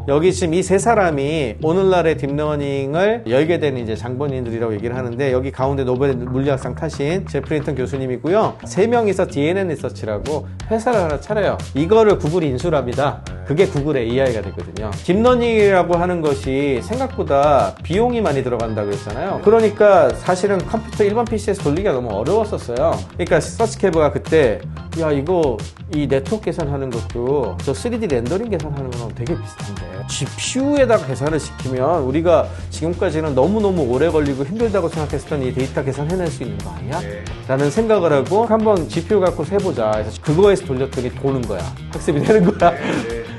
여기 지금 이 세 사람이 오늘날의 딥러닝을 열게 된 이제 장본인들이라고 얘기를 하는데, 여기 가운데 노벨 물리학상 타신 제프리 힌턴 교수님이고요. 세 명이서 DNN 리서치라고 회사를 하나 차려요. 이거를 구글이 인수를 합니다. 그게 구글의 AI가 되거든요. 딥러닝이라고 하는 것이 생각보다 비용이 많이 들어간다고 그랬잖아요. 그러니까 사실은 컴퓨터 일반 PC에서 돌리기가 너무 어려웠었어요. 그러니까 서치캐브가 그때 야 이거 이 네트워크 계산하는 것도 저 3D 렌더링 계산하는 거랑 되게 비슷한데 GPU에다가 계산을 시키면 우리가 지금까지는 너무너무 오래 걸리고 힘들다고 생각했던 이 데이터 계산해낼 수 있는 거 아니야? 라는 생각을 하고 한번 GPU 갖고 세보자 해서 그거에서 돌렸더니 도는 거야. 학습이 되는 거야.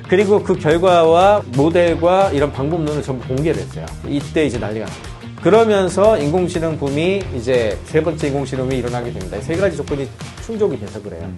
그리고 그 결과와 모델과 이런 방법론을 전부 공개를 했어요. 이때 이제 난리가 나요. 그러면서 인공지능 붐이 이제 세 번째 인공지능 붐이 일어나게 됩니다. 세 가지 조건이 충족이 돼서 그래요.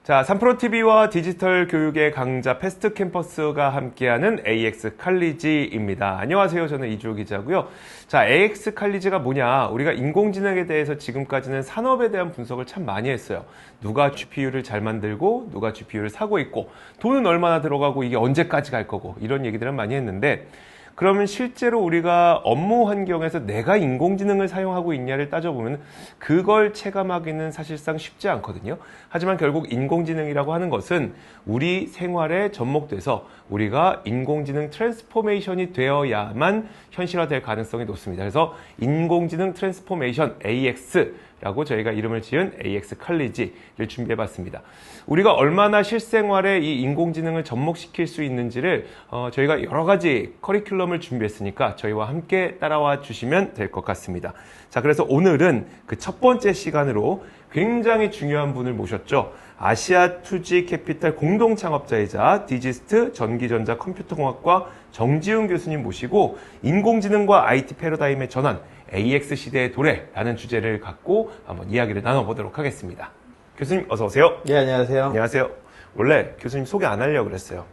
자, 3프로TV와 디지털 교육의 강자 패스트 캠퍼스가 함께하는 AX 칼리지입니다. 안녕하세요. 저는 이주호 기자고요. 자, AX 칼리지가 뭐냐? 우리가 인공지능에 대해서 지금까지는 산업에 대한 분석을 참 많이 했어요. 누가 GPU를 잘 만들고 누가 GPU를 사고 있고 돈은 얼마나 들어가고 이게 언제까지 갈 거고 이런 얘기들은 많이 했는데, 그러면 실제로 우리가 업무 환경에서 내가 인공지능을 사용하고 있냐를 따져보면 그걸 체감하기는 사실상 쉽지 않거든요. 하지만 결국 인공지능이라고 하는 것은 우리 생활에 접목돼서 우리가 인공지능 트랜스포메이션이 되어야만 현실화될 가능성이 높습니다. 그래서 인공지능 트랜스포메이션 AX라고 저희가 이름을 지은 AX 칼리지를 준비해봤습니다. 우리가 얼마나 실생활에 이 인공지능을 접목시킬 수 있는지를 저희가 여러 가지 커리큘럼을 준비했으니까 저희와 함께 따라와 주시면 될 것 같습니다. 자, 그래서 오늘은 그 첫 번째 시간으로 굉장히 중요한 분을 모셨죠. 아시아투지 캐피탈 공동 창업자이자 디지스트 전기전자 컴퓨터공학과 정지훈 교수님 모시고 인공지능과 IT 패러다임의 전환, AX 시대의 도래라는 주제를 갖고 한번 이야기를 나눠보도록 하겠습니다. 교수님 어서 오세요. 네, 안녕하세요. 안녕하세요. 원래 교수님 소개 안 하려고 그랬어요.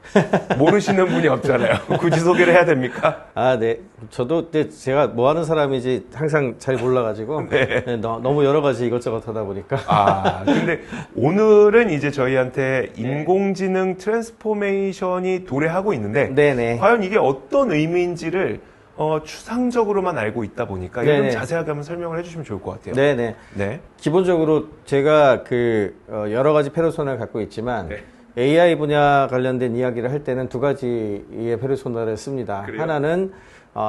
모르시는 분이 없잖아요. 굳이 소개를 해야 됩니까? 아, 네. 저도 제가 뭐 하는 사람인지 항상 잘 몰라가지고 네. 너무 여러 가지 이것저것 하다 보니까. 아, 근데 오늘은 이제 저희한테 인공지능 트랜스포메이션이 도래하고 있는데 네네. 과연 이게 어떤 의미인지를 추상적으로만 알고 있다 보니까 이거 좀 자세하게 한번 설명을 해주시면 좋을 것 같아요. 네네. 네. 기본적으로 제가 여러 가지 페르소나를 갖고 있지만 AI 분야 관련된 이야기를 할 때는 두 가지의 페르소나를 씁니다. 그래요? 하나는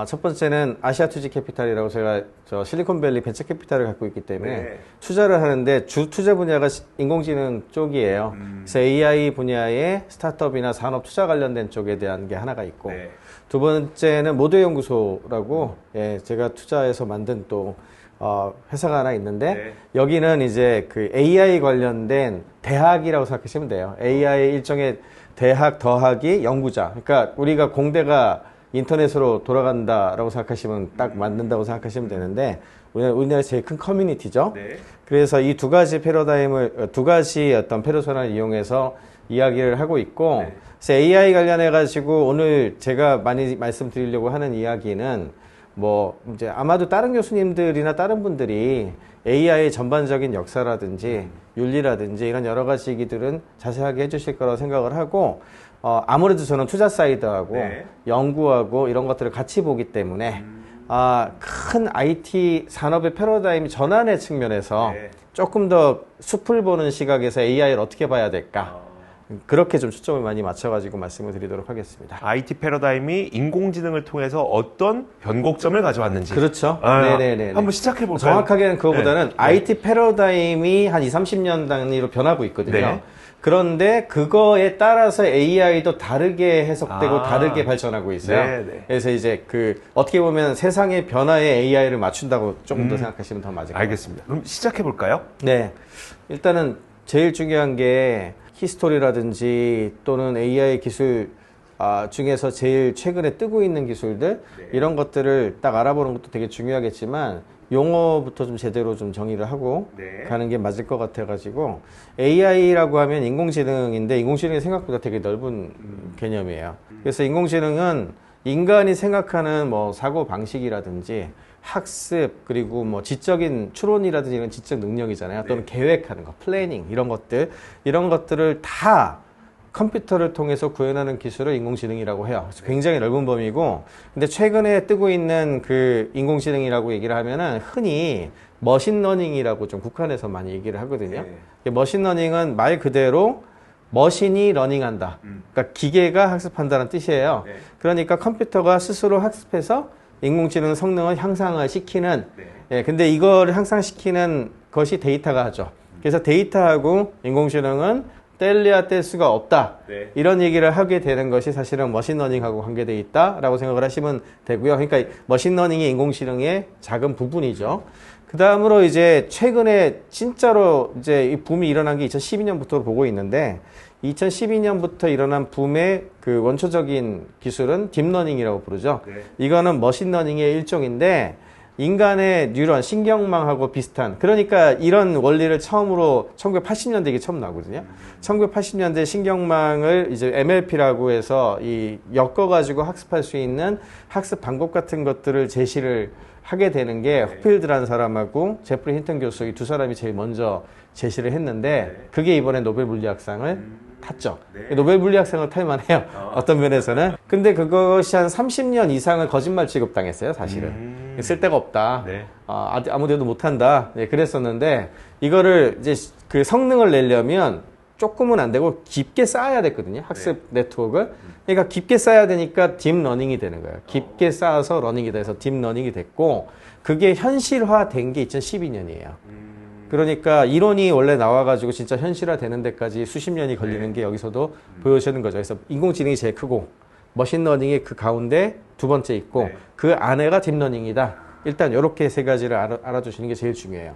첫 번째는 아시아투지 캐피탈이라고 제가 실리콘밸리 벤처 캐피탈을 갖고 있기 때문에 투자를 하는데 주 투자 분야가 인공지능 쪽이에요. 그래서 AI 분야의 스타트업이나 산업 투자 관련된 쪽에 대한 게 하나가 있고 두 번째는 모델연구소라고 제가 투자해서 만든 또 회사가 하나 있는데 여기는 이제 그 AI 관련된 대학이라고 생각하시면 돼요. AI 일종의 대학 더하기 연구자. 그러니까 우리가 공대가 인터넷으로 돌아간다라고 생각하시면 딱 맞는다고 생각하시면 되는데 우리나라에서 제일 큰 커뮤니티죠. 그래서 이 두 가지 패러다임을 두 가지 어떤 페르소나를 이용해서 이야기를 하고 있고 그래서 AI 관련해 가지고 오늘 제가 많이 말씀드리려고 하는 이야기는 뭐 이제 아마도 다른 교수님들이나 다른 분들이 AI의 전반적인 역사라든지 윤리라든지 이런 여러 가지 얘기들은 자세하게 해주실 거라고 생각을 하고 아무래도 저는 투자 사이드하고 연구하고 이런 것들을 같이 보기 때문에 큰 IT 산업의 패러다임 전환의 측면에서 조금 더 숲을 보는 시각에서 AI를 어떻게 봐야 될까 그렇게 좀 초점을 많이 맞춰가지고 말씀을 드리도록 하겠습니다. IT 패러다임이 인공지능을 통해서 어떤 변곡점을 가져왔는지. 그렇죠. 네네네. 한번 시작해볼까요? 정확하게는 그거보다는 IT 패러다임이 한 20, 30년 단위로 변하고 있거든요. 그런데 그거에 따라서 AI도 다르게 해석되고 다르게 발전하고 있어요. 그래서 이제 어떻게 보면 세상의 변화에 AI를 맞춘다고 조금 더 생각하시면 더 맞을 것 같아요. 알겠습니다. 그럼 시작해볼까요? 네. 일단은 제일 중요한 게 히스토리라든지 또는 AI 기술 중에서 제일 최근에 뜨고 있는 기술들 이런 것들을 딱 알아보는 것도 되게 중요하겠지만 용어부터 좀 제대로 좀 정의를 하고 가는 게 맞을 것 같아가지고 AI라고 하면 인공지능인데 인공지능이 생각보다 되게 넓은 개념이에요. 그래서 인공지능은 인간이 생각하는 뭐 사고 방식이라든지 학습 그리고 뭐 지적인 추론이라든지 이런 지적 능력이잖아요. 또는 계획하는 거, 플래닝 이런 것들을 다 컴퓨터를 통해서 구현하는 기술을 인공지능이라고 해요. 그래서 굉장히 넓은 범위고, 근데 최근에 뜨고 있는 그 인공지능이라고 얘기를 하면은 흔히 머신러닝이라고 좀 국한해서 많이 얘기를 하거든요. 머신러닝은 말 그대로 머신이 러닝한다. 그러니까 기계가 학습한다는 뜻이에요. 그러니까 컴퓨터가 스스로 학습해서 인공지능 성능을 향상을 시키는, 근데 이걸 향상시키는 것이 데이터가 하죠. 그래서 데이터하고 인공지능은 뗄래야 뗄 수가 없다. 이런 얘기를 하게 되는 것이 사실은 머신러닝하고 관계되어 있다라고 생각을 하시면 되고요. 그러니까 머신러닝이 인공지능의 작은 부분이죠. 그 다음으로 이제 최근에 진짜로 이제 이 붐이 일어난 게 2012년부터 보고 있는데 2012년부터 일어난 붐의 그 원초적인 기술은 딥러닝이라고 부르죠. 이거는 머신러닝의 일종인데 인간의 뉴런, 신경망하고 비슷한, 그러니까 이런 원리를 처음으로 1980년대 이게 처음 나오거든요. 1980년대 신경망을 이제 MLP라고 해서 이 엮어가지고 학습할 수 있는 학습 방법 같은 것들을 제시를 하게 되는 게 호필드라는 사람하고 제프리 힌턴 교수 이 두 사람이 제일 먼저 제시를 했는데 그게 이번에 노벨 물리학상을 탔죠. 노벨 물리학상을 탈만해요. 어떤 면에서는. 근데 그것이 한 30년 이상을 거짓말 취급당했어요, 사실은. 쓸데가 없다. 아무 데도 못한다. 그랬었는데 이거를 이제 그 성능을 내려면 조금은 안 되고 깊게 쌓아야 됐거든요. 학습 네트워크를. 그러니까 깊게 쌓아야 되니까 딥러닝이 되는 거예요. 깊게 쌓아서 러닝이 돼서 딥러닝이 됐고 그게 현실화된 게 2012년이에요. 그러니까 이론이 원래 나와가지고 진짜 현실화되는 데까지 수십 년이 걸리는 게 여기서도 보여주는 거죠. 그래서 인공지능이 제일 크고 머신러닝이 그 가운데 두 번째 있고 그 안에가 딥러닝이다. 일단 이렇게 세 가지를 알아두시는 게 제일 중요해요.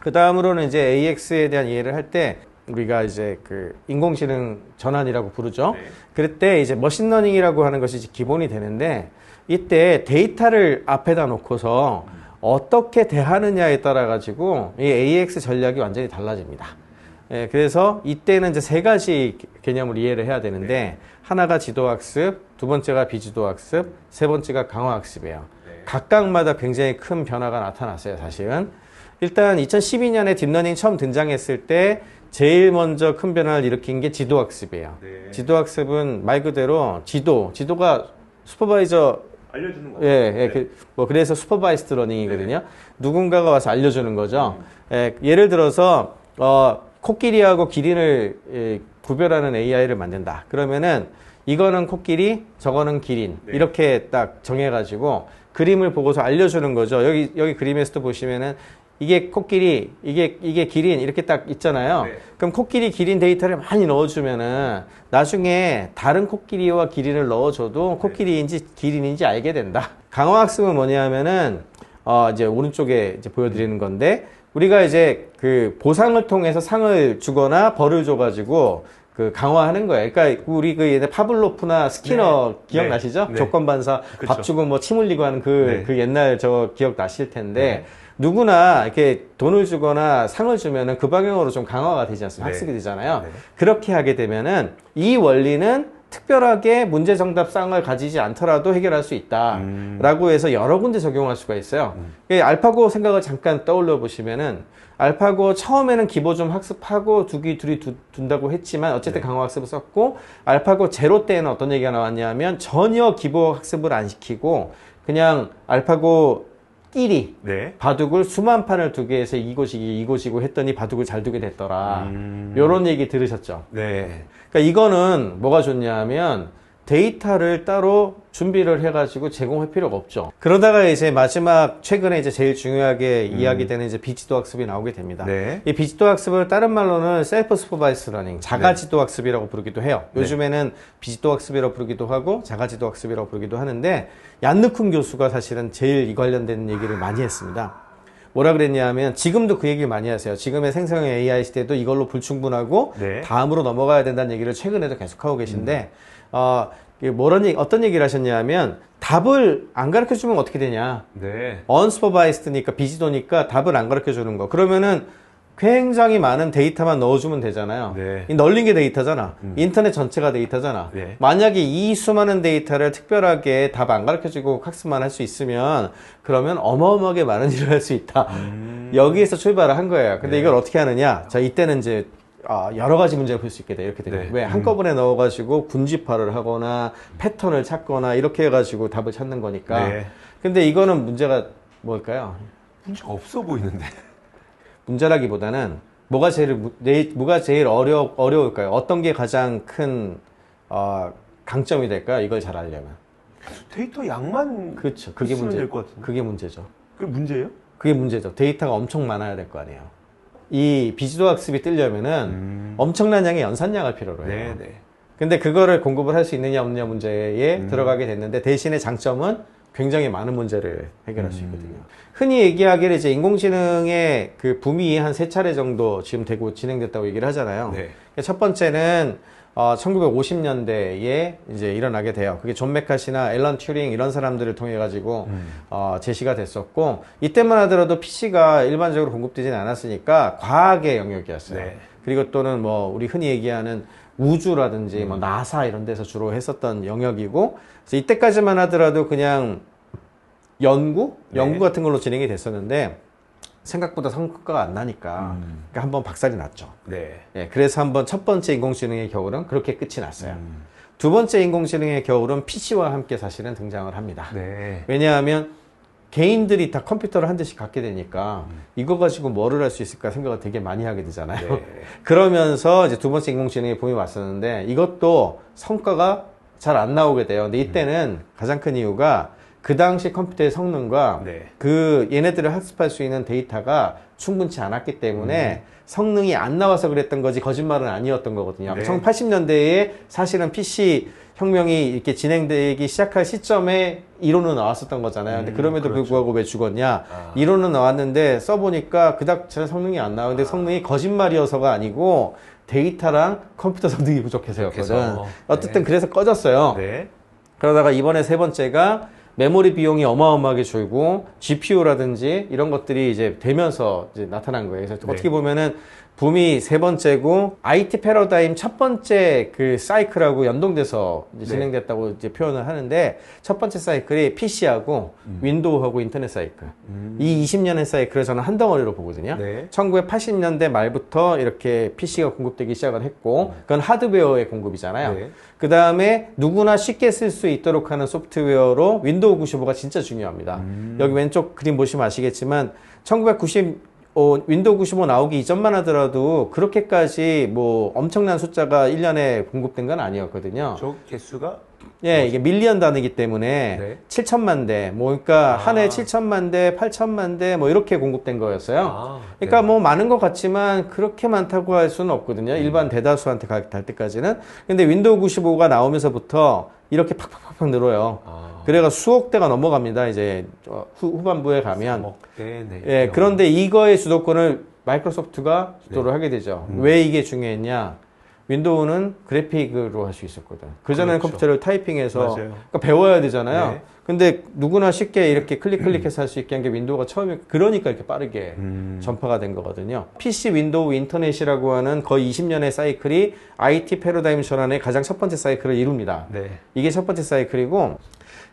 그 다음으로는 이제 AX에 대한 이해를 할 때 우리가 이제 그 인공지능 전환이라고 부르죠. 그럴 때 이제 머신러닝이라고 하는 것이 기본이 되는데 이때 데이터를 앞에다 놓고서 어떻게 대하느냐에 따라 가지고 이 AX 전략이 완전히 달라집니다. 그래서 이때는 이제 세 가지 개념을 이해를 해야 되는데 하나가 지도학습, 두 번째가 비지도학습, 세 번째가 강화학습이에요. 각각마다 굉장히 큰 변화가 나타났어요, 사실은. 일단 2012년에 딥러닝 처음 등장했을 때 제일 먼저 큰 변화를 일으킨 게 지도학습이에요. 지도학습은 말 그대로 지도가 슈퍼바이저 알려주는 거죠. 그래서 슈퍼바이스드 러닝이거든요. 누군가가 와서 알려주는 거죠. 예를 들어서 코끼리하고 기린을 구별하는 AI를 만든다. 그러면은 이거는 코끼리, 저거는 기린 이렇게 딱 정해가지고 그림을 보고서 알려주는 거죠. 여기 그림에서도 보시면은 이게 코끼리, 이게 기린 이렇게 딱 있잖아요. 그럼 코끼리, 기린 데이터를 많이 넣어주면은 나중에 다른 코끼리와 기린을 넣어줘도 코끼리인지 기린인지 알게 된다. 강화학습은 뭐냐면은 이제 오른쪽에 이제 보여드리는 건데 우리가 이제 그 보상을 통해서 상을 주거나 벌을 줘가지고 그 강화하는 거예요. 그러니까 우리 그 옛날 파블로프나 스키너 기억나시죠? 조건반사 밥 주고 뭐 침 흘리고 하는 그 옛날 저 기억 나실 텐데. 누구나 이렇게 돈을 주거나 상을 주면은 그 방향으로 좀 강화가 되지 않습니까? 학습이 되잖아요. 그렇게 하게 되면은 이 원리는 특별하게 문제 정답상을 가지지 않더라도 해결할 수 있다. 라고 해서 여러 군데 적용할 수가 있어요. 알파고 생각을 잠깐 떠올려 보시면은 알파고 처음에는 기보 좀 학습하고 둘이 둔다고 했지만 어쨌든 강화 학습을 썼고 알파고 제로 때는 어떤 얘기가 나왔냐면 전혀 기보 학습을 안 시키고 그냥 알파고 끼리 바둑을 수만 판을 두게 해서 이곳이고 했더니 바둑을 잘 두게 됐더라. 요런 얘기 들으셨죠? 그러니까 이거는 뭐가 좋냐면 데이터를 따로 준비를 해가지고 제공할 필요가 없죠. 그러다가 이제 마지막 최근에 이제 제일 중요하게 이야기되는 이제 비지도 학습이 나오게 됩니다. 이 비지도 학습을 다른 말로는 셀프 슈퍼바이스 러닝, 자가지도 학습이라고 부르기도 해요. 요즘에는 비지도 학습이라고 부르기도 하고 자가지도 학습이라고 부르기도 하는데 얀느쿤 교수가 사실은 제일 이 관련된 얘기를 많이 했습니다. 뭐라 그랬냐면 지금도 그 얘기를 많이 하세요. 지금의 생성형 AI 시대도 이걸로 불충분하고 다음으로 넘어가야 된다는 얘기를 최근에도 계속하고 계신데 어떤 얘기를 하셨냐면 답을 안 가르쳐 주면 어떻게 되냐. 언슈퍼바이스드니까 비지도니까 답을 안 가르쳐 주는 거. 그러면은 굉장히 많은 데이터만 넣어주면 되잖아요. 이 널린 게 데이터잖아. 인터넷 전체가 데이터잖아. 만약에 이 수많은 데이터를 특별하게 답 안 가르쳐주고 학습만 할 수 있으면 그러면 어마어마하게 많은 일을 할 수 있다. 여기에서 출발을 한 거예요. 근데 이걸 어떻게 하느냐? 자, 이때는 이제 여러 가지 문제를 풀 수 있게 돼. 이렇게 되면. 네. 왜? 한꺼번에 넣어가지고 군집화를 하거나 패턴을 찾거나 이렇게 해가지고 답을 찾는 거니까. 네. 근데 이거는 문제가 뭘까요? 문제가 없어 보이는데. 문제라기보다는 뭐가 제일 어려울까요? 어떤 게 가장 큰, 강점이 될까요? 이걸 잘 알려면. 데이터 양만 그렇죠. 그게 있으면 문제. 될 것 같은데. 그게 문제죠. 그게 문제예요? 그게 문제죠. 데이터가 엄청 많아야 될 거 아니에요. 이 비주도 학습이 뜨려면은 엄청난 양의 연산량을 필요로 해요. 네. 근데 그거를 공급을 할 수 있느냐 없느냐 문제에 들어가게 됐는데 대신에 장점은 굉장히 많은 문제를 해결할 수 있거든요. 흔히 얘기하기를 이제 인공지능의 그 붐이 한 3차례 정도 지금 되고 진행됐다고 얘기를 하잖아요. 네. 첫 번째는 1950년대에 이제 일어나게 돼요. 그게 존 메카시나 앨런 튜링 이런 사람들을 통해 가지고 제시가 됐었고 이때만 하더라도 PC가 일반적으로 공급되지는 않았으니까 과학의 영역이었어요. 네. 그리고 또는 뭐 우리 흔히 얘기하는 우주라든지 뭐 나사 이런 데서 주로 했었던 영역이고 그래서 이때까지만 하더라도 그냥 연구 같은 걸로 진행이 됐었는데 생각보다 성과가 안 나니까 그러니까 한번 박살이 났죠. 네. 예, 그래서 한번 첫 번째 인공지능의 겨울은 그렇게 끝이 났어요. 두 번째 인공지능의 겨울은 PC와 함께 사실은 등장을 합니다. 네. 왜냐하면 개인들이 다 컴퓨터를 한 대씩 갖게 되니까 이거 가지고 뭐를 할 수 있을까 생각을 되게 많이 하게 되잖아요. 네. 그러면서 이제 두 번째 인공지능의 붐이 왔었는데 이것도 성과가 잘 안 나오게 돼요. 근데 이때는 가장 큰 이유가 그 당시 컴퓨터의 성능과 네. 그 얘네들을 학습할 수 있는 데이터가 충분치 않았기 때문에 성능이 안 나와서 그랬던 거지 거짓말은 아니었던 거거든요. 네. 1980년대에 사실은 PC 혁명이 이렇게 진행되기 시작할 시점에 이론은 나왔었던 거잖아요. 근데 그럼에도 그렇죠. 불구하고 왜 죽었냐? 이론은 나왔는데 써보니까 그닥 잘 성능이 안 나오는데 성능이 거짓말이어서가 아니고 데이터랑 컴퓨터 성능이 부족해서였거든. 부족해서. 어쨌든 네. 그래서 꺼졌어요. 네. 그러다가 이번에 세 번째가 메모리 비용이 어마어마하게 줄고 GPU라든지 이런 것들이 이제 되면서 이제 나타난 거예요. 그래서 네. 어떻게 보면은 붐이 세 번째고 IT 패러다임 첫 번째 그 사이클하고 연동돼서 이제 진행됐다고 이제 표현을 하는데 첫 번째 사이클이 PC하고 윈도우하고 인터넷 사이클. 이 20년의 사이클을 저는 한 덩어리로 보거든요. 네. 1980년대 말부터 이렇게 PC가 공급되기 시작을 했고 그건 하드웨어의 공급이잖아요. 네. 그 다음에 누구나 쉽게 쓸 수 있도록 하는 소프트웨어로 윈도우 95가 진짜 중요합니다. 여기 왼쪽 그림 보시면 아시겠지만 윈도우 95 나오기 이전만 하더라도 그렇게까지 뭐 엄청난 숫자가 1년에 공급된 건 아니었거든요. 저 개수가 예, 이게 밀리언 단위이기 때문에 네. 7천만 대, 뭐 그러니까 한 해 7천만 대, 8천만 대 뭐 이렇게 공급된 거였어요. 그러니까 뭐 많은 것 같지만 그렇게 많다고 할 수는 없거든요. 일반 대다수한테 갈 때까지는. 근데 윈도우 95가 나오면서부터 이렇게 팍팍팍팍 늘어요. 그래가 수억 대가 넘어갑니다. 이제 후반부에 가면. 네. 예, 그런데 이거의 주도권을 마이크로소프트가 주도를 하게 되죠. 왜 이게 중요했냐? 윈도우는 그래픽으로 할 수 있었거든. 그전에는 그렇죠. 컴퓨터를 타이핑해서 맞아요. 그러니까 배워야 되잖아요. 네. 근데 누구나 쉽게 이렇게 클릭해서 할 수 있게 한 게 윈도우가 처음에 그러니까 이렇게 빠르게 전파가 된 거거든요. PC, 윈도우, 인터넷이라고 하는 거의 20년의 사이클이 IT 패러다임 전환의 가장 첫 번째 사이클을 이룹니다. 네. 이게 첫 번째 사이클이고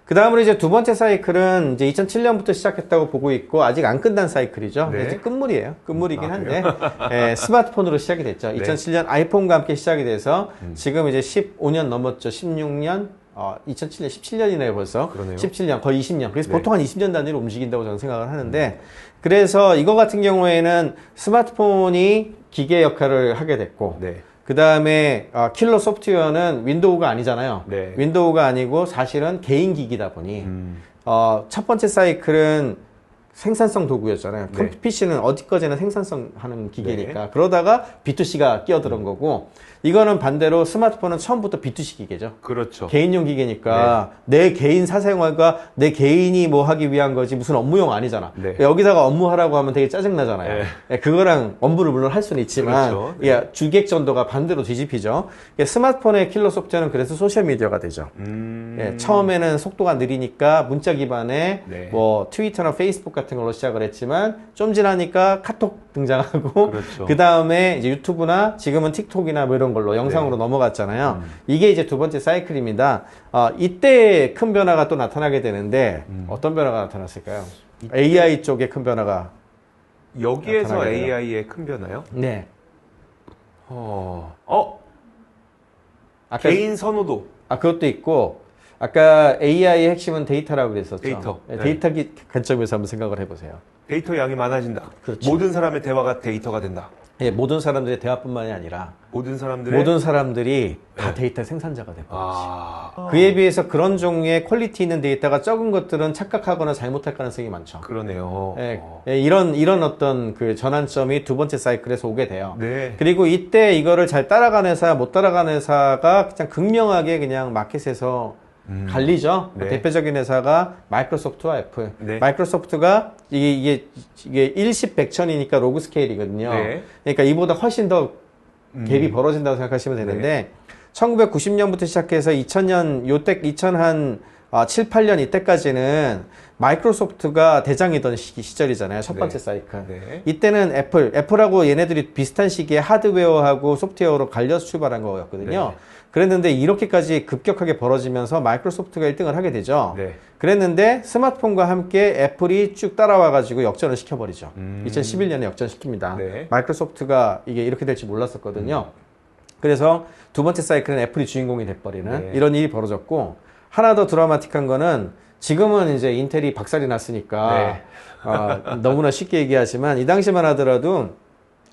그 다음으로 이제 두 번째 사이클은 이제 2007년부터 시작했다고 보고 있고 아직 안 끝난 사이클이죠. 네. 이제 끝물이에요. 끝물이긴 한데 예, 스마트폰으로 시작이 됐죠. 2007년 아이폰과 함께 시작이 돼서 지금 이제 15년 넘었죠. 16년 2007년 17년이네요 벌써. 그러네요. 17년 거의 20년. 그래서 네. 보통 한 20년 단위로 움직인다고 저는 생각을 하는데 그래서 이거 같은 경우에는 스마트폰이 기계 역할을 하게 됐고 네. 그 다음에 킬러 소프트웨어는 윈도우가 아니잖아요. 네. 윈도우가 아니고 사실은 개인 기기다 보니 첫 번째 사이클은 생산성 도구였잖아요. 네. PC는 어디까지나 생산성 하는 기계니까. 그러다가 B2C가 끼어들은 거고 이거는 반대로 스마트폰은 처음부터 B2C 기계죠. 그렇죠. 개인용 기계니까 내 개인 사생활과 내 개인이 뭐 하기 위한 거지 무슨 업무용 아니잖아. 네. 여기다가 업무하라고 하면 되게 짜증나잖아요. 네. 예, 그거랑 업무를 물론 할 수는 있지만 그렇죠. 예, 주객전도가 반대로 뒤집히죠. 예, 스마트폰의 킬러 소프트웨어는 그래서 소셜미디어가 되죠. 예, 처음에는 속도가 느리니까 문자 기반의 네. 뭐 트위터나 페이스북 같은 걸로 시작을 했지만 좀 지나니까 카톡 등장하고 그렇죠. 그 다음에 이제 유튜브나 지금은 틱톡이나 뭐 이런 걸로 영상으로 넘어갔잖아요. 이게 이제 두 번째 사이클입니다. 이때 큰 변화가 또 나타나게 되는데 어떤 변화가 나타났을까요? AI 쪽에 큰 변화가 여기에서 나타나게 돼요. AI의 큰 변화요? 네. 아까 개인 선호도. 그것도 있고 아까 AI의 핵심은 데이터라고 그랬었죠. 데이터. 네, 네. 데이터 관점에서 한번 생각을 해보세요. 데이터 양이 많아진다. 그렇죠. 모든 사람의 대화가 데이터가 된다. 예, 모든 사람들의 대화뿐만이 아니라 모든 사람들의 모든 사람들이 다 데이터 생산자가 돼버리지. 아, 그에 비해서 그런 종류의 퀄리티 있는 데이터가 적은 것들은 착각하거나 잘못할 가능성이 많죠. 그러네요. 예, 이런 어떤 그 전환점이 두 번째 사이클에서 오게 돼요. 네. 그리고 이때 이거를 잘 따라가는 회사, 못 따라가는 회사가 그냥 극명하게 그냥 마켓에서 갈리죠. 네. 대표적인 회사가 마이크로소프트와 애플. 네. 마이크로소프트가 이게 일십 백천이니까 로그 스케일이거든요. 네. 그러니까 이보다 훨씬 더 갭이 벌어진다고 생각하시면 되는데 1990년부터 시작해서 2000년 요때 7, 8년 이때까지는 마이크로소프트가 대장이던 시절이잖아요. 첫 번째 네. 사이클. 네. 이때는 애플하고 얘네들이 비슷한 시기에 하드웨어하고 소프트웨어로 갈려서 출발한 거였거든요. 네. 그랬는데 이렇게까지 급격하게 벌어지면서 마이크로소프트가 1등을 하게 되죠. 네. 그랬는데 스마트폰과 함께 애플이 쭉 따라와가지고 역전을 시켜버리죠. 2011년에 역전시킵니다. 네. 마이크로소프트가 이게 이렇게 될지 몰랐었거든요. 그래서 두 번째 사이클은 애플이 주인공이 돼버리는 네. 이런 일이 벌어졌고, 하나 더 드라마틱한 거는 지금은 이제 인텔이 박살이 났으니까 너무나 쉽게 얘기하지만 이 당시만 하더라도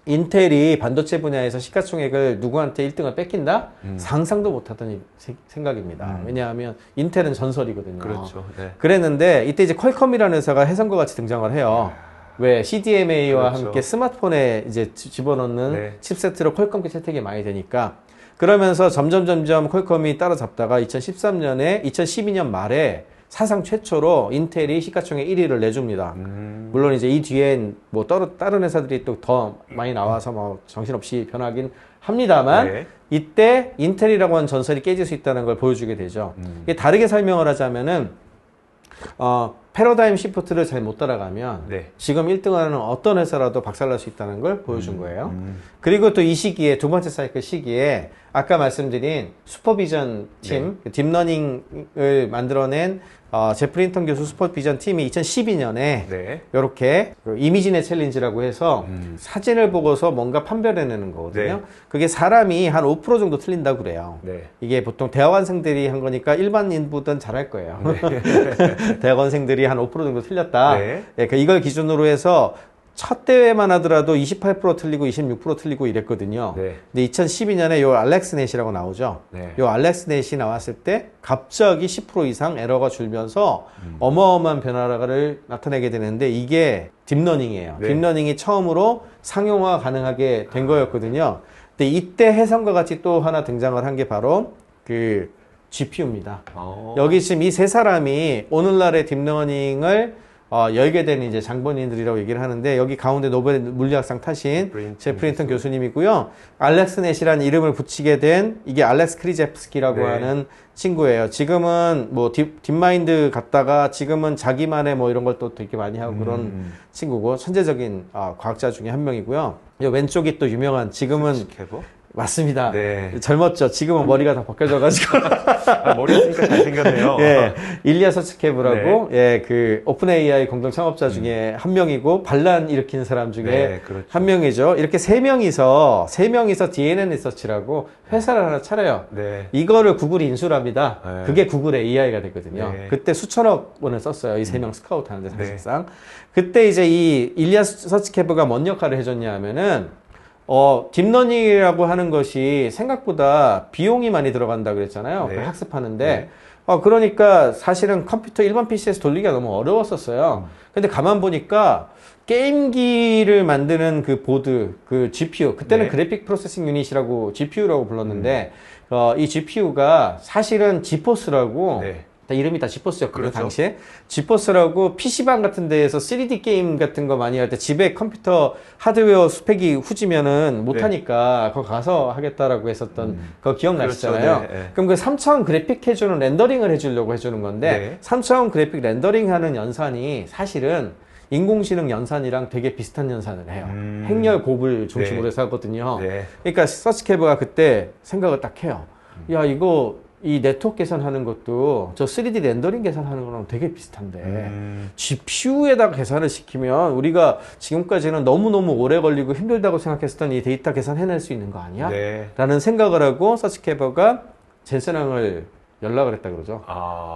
인텔이 반도체 분야에서 시가총액을 누구한테 1등을 뺏긴다? 상상도 못하던 생각입니다. 왜냐하면 인텔은 전설이거든요. 그렇죠. 네. 그랬는데 이때 이제 퀄컴이라는 회사가 혜성과 같이 등장을 해요. 왜 CDMA와 그렇죠. 함께 스마트폰에 이제 집어넣는 네. 칩세트로 퀄컴께 채택이 많이 되니까, 그러면서 점점 퀄컴이 따라잡다가 2012년 말에 사상 최초로 인텔이 시가총액 1위를 내줍니다. 물론 이제 이 뒤엔 뭐 다른 회사들이 또 더 많이 나와서 뭐 정신없이 변하긴 합니다만, 네. 이때 인텔이라고 하는 전설이 깨질 수 있다는 걸 보여주게 되죠. 이게 다르게 설명을 하자면은 패러다임 시프트를 잘 못 따라가면 네. 지금 1등하는 어떤 회사라도 박살날 수 있다는 걸 보여준 거예요. 그리고 또 이 시기에, 두 번째 사이클 시기에 아까 말씀드린 슈퍼비전 팀, 딥러닝을 만들어낸 제프 린턴 교수 슈퍼비전 팀이 2012년에 네. 이렇게 이미지넷 챌린지라고 해서 사진을 보고서 뭔가 판별해내는 거거든요. 네. 그게 사람이 한 5% 정도 틀린다고 그래요. 네. 이게 보통 대학원생들이 한 거니까 일반인보단 잘할 거예요. 대학원생들이 한 5% 정도 틀렸다. 네. 예, 그러니까 이걸 기준으로 해서 첫 대회만 하더라도 28% 틀리고 26% 틀리고 이랬거든요. 네. 근데 2012년에 요 알렉스넷이라고 나오죠. 네. 요 알렉스넷이 나왔을 때 갑자기 10% 이상 에러가 줄면서 어마어마한 변화를 나타내게 되는데, 이게 딥러닝이에요. 네. 딥러닝이 처음으로 상용화 가능하게 된 거였거든요. 근데 이때 혜성과 같이 또 하나 등장을 한 게 바로 그 GPU입니다. 여기 지금 이 세 사람이 오늘날의 딥러닝을 열게 된 이제 장본인들이라고 얘기를 하는데, 여기 가운데 노벨 물리학상 타신 제프 린턴 교수님이고요. 알렉스넷이라는 이름을 붙이게 된 이게 알렉스 크리제프스키라고 네. 하는 친구예요. 지금은 뭐 딥마인드 갔다가 지금은 자기만의 뭐 이런 걸 또 되게 많이 하고 그런 친구고, 천재적인 과학자 중에 한 명이고요. 이 왼쪽이 또 유명한, 지금은 캐버? 맞습니다. 네. 젊었죠. 지금은 머리가 다 벗겨져가지고. 머리 있으니까 잘생겼네요. 예, 일리아 서츠케브라고, 예, 그 오픈 AI 공동 창업자 중에 한 명이고, 반란 일으키는 사람 중에 네, 그렇죠. 한 명이죠. 이렇게 세 명이서 DNA 리서치라고 회사를 하나 차려요. 네. 이거를 구글이 인수를 합니다. 네. 그게 구글의 AI가 됐거든요. 네. 그때 수천억 원을 썼어요. 이 세 명 스카우트 하는데 사실상. 그때 이제 이 일리아 서츠케브가 뭔 역할을 해줬냐 하면은, 딥러닝이라고 하는 것이 생각보다 비용이 많이 들어간다 그랬잖아요. 네. 그 학습하는데. 네. 그러니까 사실은 컴퓨터 일반 PC에서 돌리기가 너무 어려웠었어요. 근데 가만 보니까 게임기를 만드는 그 보드, 그 GPU, 그때는 네. 그래픽 프로세싱 유닛이라고 GPU라고 불렀는데, 이 GPU가 사실은 지포스라고, 네. 이름이 다 지포스였거든요, 그렇죠. 당시에. 지포스라고 PC방 같은 데에서 3D 게임 같은 거 많이 할 때 집에 컴퓨터 하드웨어 스펙이 후지면은 못하니까 거기 가서 하겠다라고 했었던 거 기억나시잖아요. 그렇죠. 네, 네. 그럼 그 3차원 그래픽 해주는 렌더링을 해주려고 해주는 건데, 네. 3차원 그래픽 렌더링 하는 연산이 사실은 인공지능 연산이랑 되게 비슷한 연산을 해요. 행렬 곱을 중심으로 네. 해서 하거든요. 네. 그러니까 서치캐브가 그때 생각을 딱 해요. 야, 이거 이 네트워크 계산하는 것도 저 3D 렌더링 계산하는 거랑 되게 비슷한데 GPU에다가 계산을 시키면 우리가 지금까지는 너무너무 오래 걸리고 힘들다고 생각했었던 이 데이터 계산해낼 수 있는 거 아니야? 네. 라는 생각을 하고 서치케버가 젠슨왕을 연락을 했다 그러죠.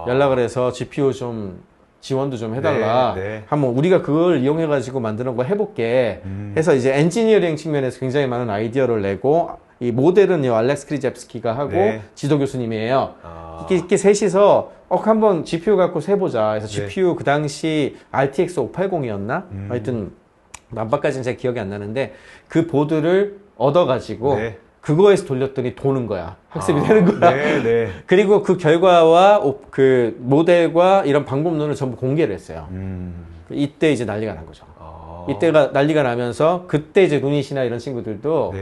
연락을 해서 GPU 좀 지원도 좀 해달라. 네. 한번 우리가 그걸 이용해가지고 만드는 거 해볼게. 해서 이제 엔지니어링 측면에서 굉장히 많은 아이디어를 내고 이 모델은요 알렉스 크리젬스키가 하고 네. 지도 교수님이에요. 이렇게 셋이서 한번 GPU 갖고 세보자. 그래서 GPU 그 당시 RTX 580이었나? 하여튼 남바까지는 제 기억이 안 나는데 그 보드를 얻어가지고 그거에서 돌렸더니 도는 거야. 학습이 되는 거야. 그리고 그 결과와 그 모델과 이런 방법론을 전부 공개를 했어요. 이때 이제 난리가 난 거죠. 이때가 난리가 나면서 그때 이제 누닛이나 이런 친구들도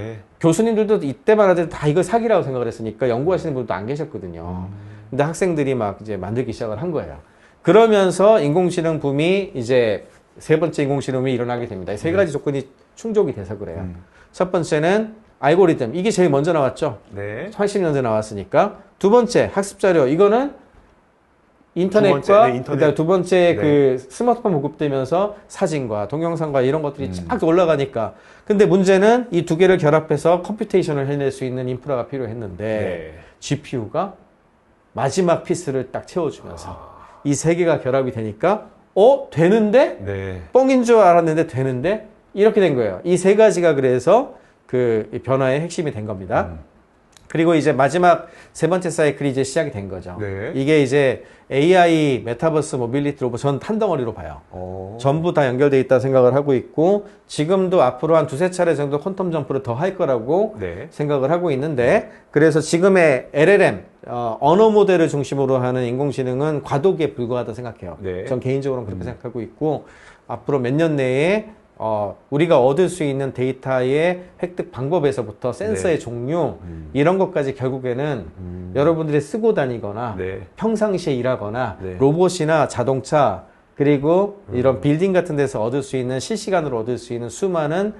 교수님들도 이때만 하더라도 다 이거 사기라고 생각을 했으니까 연구하시는 분들도 안 계셨거든요. 근데 학생들이 막 이제 만들기 시작을 한 거예요. 그러면서 인공지능 붐이 이제 세 번째 인공지능 붐이 일어나게 됩니다. 세 가지 조건이 충족이 돼서 그래요. 첫 번째는 알고리즘. 이게 제일 먼저 나왔죠. 80년 전에 나왔으니까. 두 번째 학습 자료. 이거는 인터넷과 그다음에 두 번째 그 스마트폰 보급되면서 사진과 동영상과 이런 것들이 쫙 올라가니까. 근데 문제는 이 두 개를 결합해서 컴퓨테이션을 해낼 수 있는 인프라가 필요했는데 GPU가 마지막 피스를 딱 채워주면서 이 세 개가 결합이 되니까 되는데? 뻥인 줄 알았는데 되는데? 이렇게 된 거예요. 이 세 가지가 그래서 그 변화의 핵심이 된 겁니다. 그리고 이제 마지막 세 번째 사이클이 이제 시작이 된 거죠. 이게 이제 AI, 메타버스, 모빌리티, 로봇 전 한 덩어리로 봐요. 전부 다 연결되어 있다 생각을 하고 있고 지금도 앞으로 한 두세 차례 정도 퀀텀 점프를 더 할 거라고 생각을 하고 있는데 그래서 지금의 LLM, 언어 모델을 중심으로 하는 인공지능은 과도기에 불과하다 생각해요. 전 개인적으로는 그렇게 생각하고 있고 앞으로 몇 년 내에 우리가 얻을 수 있는 데이터의 획득 방법에서부터 센서의 종류 이런 것까지 결국에는 여러분들이 쓰고 다니거나 평상시에 일하거나 로봇이나 자동차 그리고 이런 빌딩 같은 데서 얻을 수 있는 실시간으로 얻을 수 있는 수많은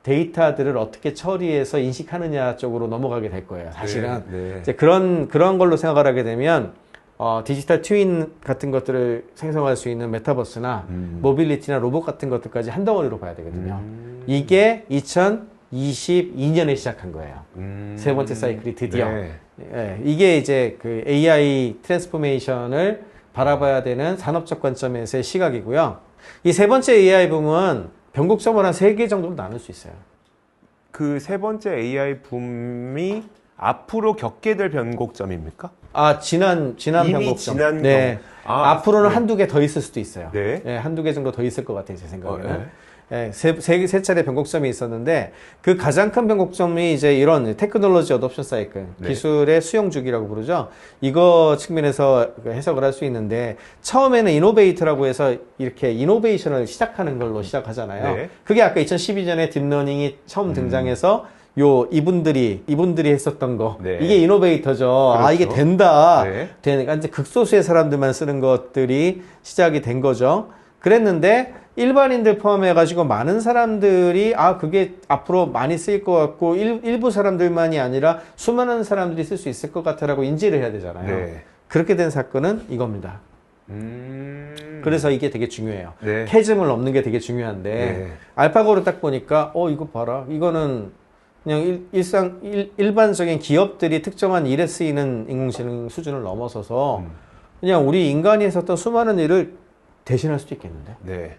데이터들을 어떻게 처리해서 인식하느냐 쪽으로 넘어가게 될 거예요. 사실은 이제 그런 걸로 생각을 하게 되면 디지털 트윈 같은 것들을 생성할 수 있는 메타버스나 모빌리티나 로봇 같은 것들까지 한 덩어리로 봐야 되거든요. 이게 2022년에 시작한 거예요. 세 번째 사이클이 드디어. 이게 이제 그 AI 트랜스포메이션을 바라봐야 되는 산업적 관점에서의 시각이고요. 이 세 번째 AI 붐은 변곡점을 한 3개 정도로 나눌 수 있어요. 그 세 번째 AI 붐이 앞으로 겪게 될 변곡점입니까? 지난 변곡점. 앞으로는 한두 개 더 있을 수도 있어요. 한두 개 정도 더 있을 것 같아요, 제 생각에는. 세 차례 변곡점이 있었는데, 그 가장 큰 변곡점이 이제 이런 테크놀로지 어뎨션 사이클, 기술의 수용 주기라고 부르죠. 이거 측면에서 해석을 할 수 있는데, 처음에는 이노베이터라고 해서 이렇게 이노베이션을 시작하는 걸로 시작하잖아요. 그게 아까 2012년에 딥러닝이 처음 등장해서 이분들이 했었던 거. 이게 이노베이터죠. 그렇죠. 이게 된다. 되니까 이제 극소수의 사람들만 쓰는 것들이 시작이 된 거죠. 그랬는데, 일반인들 포함해가지고 많은 사람들이, 그게 앞으로 많이 쓰일 것 같고, 일부 사람들만이 아니라 수많은 사람들이 쓸 수 있을 것 같아라고 인지를 해야 되잖아요. 그렇게 된 사건은 이겁니다. 그래서 이게 되게 중요해요. 캐즘을 넘는 게 되게 중요한데, 알파고를 딱 보니까, 이거 봐라. 이거는 그냥 일반적인 기업들이 특정한 일에 쓰이는 인공지능 수준을 넘어서서 그냥 우리 인간이 했었던 수많은 일을 대신할 수도 있겠는데.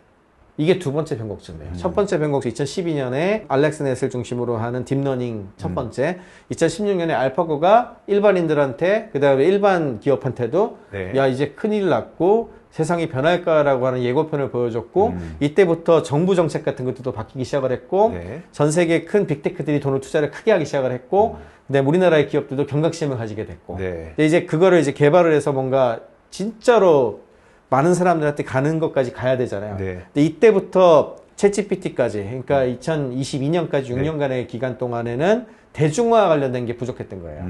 이게 두 번째 변곡점이에요. 첫 번째 변곡점 2012년에 알렉스넷을 중심으로 하는 딥러닝 첫 번째, 2016년에 알파고가 일반인들한테 그다음에 일반 기업한테도 야 이제 큰일 났고 세상이 변할까라고 하는 예고편을 보여줬고 이때부터 정부 정책 같은 것도 바뀌기 시작을 했고 전 세계 큰 빅테크들이 돈을 투자를 크게 하기 시작을 했고 근데 우리나라의 기업들도 경각심을 가지게 됐고 근데 이제 그거를 이제 개발을 해서 뭔가 진짜로 많은 사람들한테 가는 것까지 가야 되잖아요. 근데 이때부터 챗GPT까지 그러니까 2022년까지 6년간의 기간 동안에는 대중화 관련된 게 부족했던 거예요.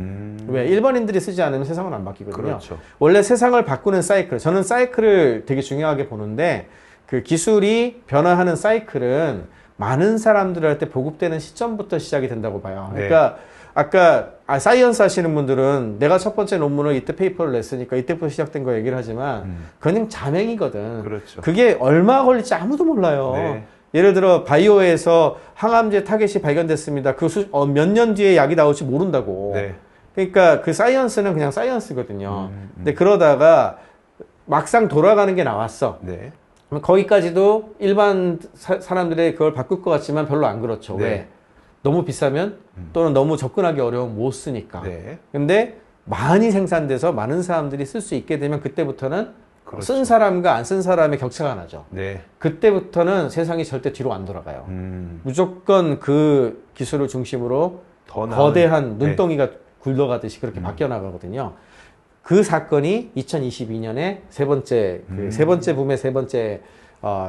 왜? 일반인들이 쓰지 않으면 세상은 안 바뀌거든요. 원래 세상을 바꾸는 사이클, 저는 사이클을 되게 중요하게 보는데 그 기술이 변화하는 사이클은 많은 사람들한테 보급되는 시점부터 시작이 된다고 봐요. 그러니까 아까 사이언스 하시는 분들은 내가 첫 번째 논문을 이때 페이퍼를 냈으니까 이때부터 시작된 거 얘기를 하지만 그냥 자맹이거든. 그렇죠. 그게 얼마 걸릴지 아무도 몰라요. 네. 예를 들어 바이오에서 항암제 타겟이 발견됐습니다. 몇 년 뒤에 약이 나올지 모른다고. 네. 그러니까 그 사이언스는 그냥 사이언스거든요. 근데 그러다가 막상 돌아가는 게 나왔어. 네. 그럼 거기까지도 일반 사람들이 그걸 바꿀 것 같지만 별로 안 그렇죠. 네. 왜? 너무 비싸면 또는 너무 접근하기 어려우면 못 쓰니까. 네. 근데 많이 생산돼서 많은 사람들이 쓸 수 있게 되면 그때부터는 그렇죠. 쓴 사람과 안 쓴 사람의 격차가 나죠. 네. 그때부터는 세상이 절대 뒤로 안 돌아가요. 무조건 그 기술을 중심으로 더 나은- 거대한 네. 눈덩이가 굴러가듯이 그렇게 바뀌어 나가거든요. 그 사건이 2022년에 세 번째 붐의 세 번째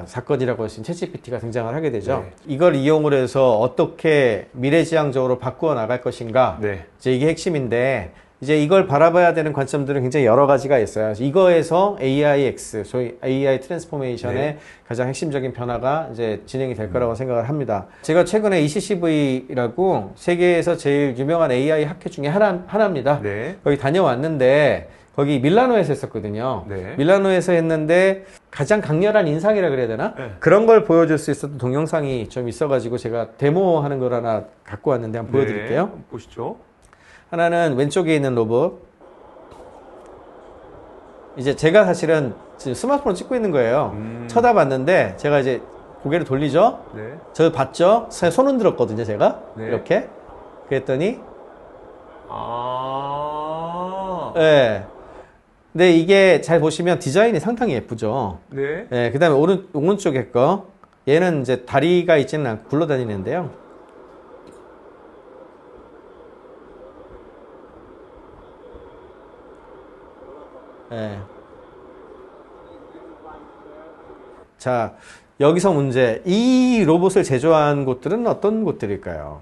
사건이라고 할 수 있는 챗GPT가 등장을 하게 되죠. 네. 이걸 이용을 해서 어떻게 미래지향적으로 바꾸어 나갈 것인가. 네. 이제 이게 핵심인데 이제 이걸 바라봐야 되는 관점들은 굉장히 여러 가지가 있어요. 이거에서 AIX, 소위 AI 트랜스포메이션의 네. 가장 핵심적인 변화가 이제 진행이 될 거라고 생각을 합니다. 제가 최근에 ECCV라고 세계에서 제일 유명한 AI 학회 중에 하나입니다. 네. 거기 다녀왔는데 거기 밀라노에서 했었거든요. 네. 밀라노에서 했는데 가장 강렬한 인상이라 그래야 되나? 네. 그런 걸 보여줄 수 있었던 동영상이 좀 있어가지고 제가 데모하는 걸 하나 갖고 왔는데 한번 보여드릴게요. 네. 보시죠. 하나는 왼쪽에 있는 로봇. 이제 제가 사실은 지금 스마트폰을 찍고 있는 거예요. 쳐다봤는데 제가 이제 고개를 돌리죠. 네. 저 봤죠? 손 흔들었거든요, 제가. 네. 이렇게. 그랬더니 아. 예. 근데 이게 잘 보시면 디자인이 상당히 예쁘죠. 네. 예, 그 다음에 오른쪽에 거. 얘는 이제 다리가 있지는 않고 굴러다니는데요. 예. 자, 여기서 문제. 이 로봇을 제조한 곳들은 어떤 곳들일까요?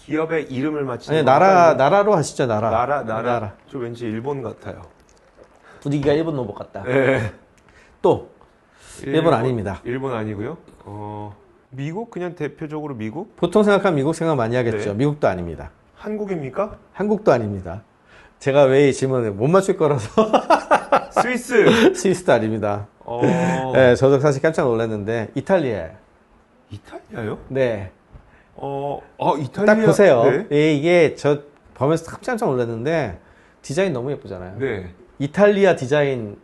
기업의 이름을 맞히는 아니, 건가요? 나라로 하시죠, 나라. 나라. 저 왠지 일본 같아요. 분위기가 일본 로봇 같다. 네. 또, 일본 아닙니다. 일본 아니고요. 미국? 그냥 대표적으로 미국? 보통 생각하면 미국 생각 많이 하겠죠. 네. 미국도 아닙니다. 한국입니까? 한국도 아닙니다. 제가 왜 이 질문을 못 맞출 거라서 스위스. 스위스도 아닙니다. 네, 저도 사실 깜짝 놀랐는데 이탈리아. 이탈리아요? 네. 이탈리아. 딱 보세요. 네. 예, 이게 저 보면서 깜짝 놀랐는데 디자인 너무 예쁘잖아요. 네. 이탈리아 디자인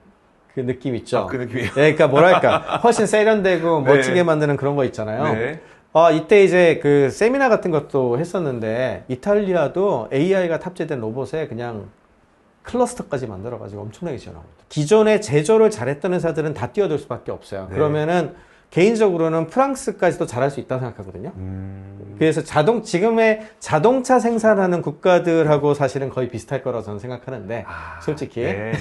그 느낌 있죠. 그 느낌이요. 네, 그러니까 뭐랄까 훨씬 세련되고 네. 멋지게 만드는 그런 거 있잖아요. 네. 이때 이제 그 세미나 같은 것도 했었는데 이탈리아도 AI가 탑재된 로봇에 그냥 클러스터까지 만들어가지고 엄청나게 지원합니다. 기존에 제조를 잘했던 회사들은 다 뛰어들 수밖에 없어요. 네. 그러면은 개인적으로는 프랑스까지도 잘할 수 있다고 생각하거든요. 그래서 지금의 자동차 생산하는 국가들하고 사실은 거의 비슷할 거라고 저는 생각하는데, 솔직히. 네.